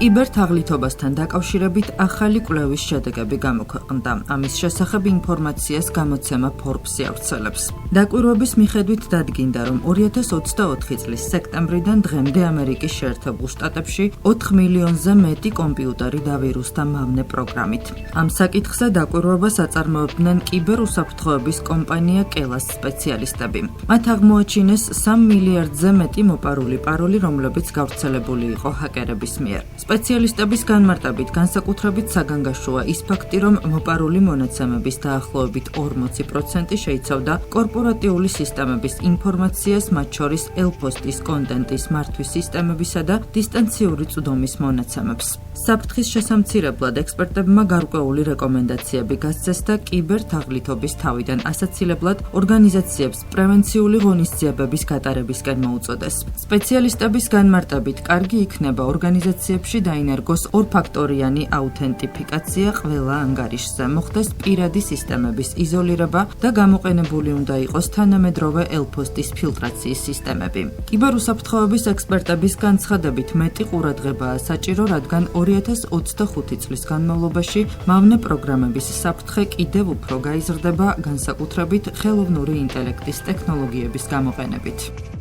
კიბერთაღლითობასთან დაკავშირებით ახალი კვლევის შედეგები გამოქვეყნდა. ამის შესახებ ინფორმაციას გამოცემა Forbes-ი ავრცელებს. დაკვირვების მიხედვით დადგინდა, რომ 2024 წლის სექტემბრიდან დღემდე ამერიკის შეერთებულ შტატებში 4 მილიონზე მეტი კომპიუტერი დავირუსდა მავნე პროგრამით. ამ საკითხზე დაკვირვებას აწარმოებდნენ კიბერუსაფრთხოების კომპანია კელას სპეციალისტები. მათ აღმოაჩინეს 3 მილიარდზე მეტი მოპარული პაროლი, რომლებიც გავრცელებული იყო ჰაკერების მიერ. სპეციალისტების განმარტებით, განსაკუთრებით საგანგაშოა ის ფაქტი, რომ მოპარული მონაცემების დაახლოებით 40% შეიცავდა კორპორატიული სისტემების ინფორმაციას, მათ შორის ელფოსტის კონტენტის მართვის სისტემებისა და დისტანციური წვდომის მონაცემებს. საფრთხის შესამცირებლად ექსპერტებმა გარკვეული რეკომენდაციები გასცეს და კიბერთაღლითობის თავიდან ასაცილებლად ორგანიზაციებს პრევენციული ღონისძიებების გატარებისკენ მოუწოდეს. სპეციალისტების განმარტებით, კარგი იქნება ორგანიზაციებში დაინერგოს ორფაქტორიანი აუთენტიფიკაცია ყველა ანგარიშზე, მოხდეს პირადი სისტემების იზოლირება და გამოყენებული უნდა იყოს თანამედროვე ელფოსტის ფილტრაციის სისტემები. კიბერუსაფრთხოების ექსპერტების განცხადებით, მეტი ყურადღებაა საჭირო, რადგან 2025 წლის განმავლობაში მავნე პროგრამების საფრთხე კიდევ უფრო გაიზრდება, განსაკუთრებით ხელოვნური ინტელექტის ტექნოლოგიების გამოყენებით.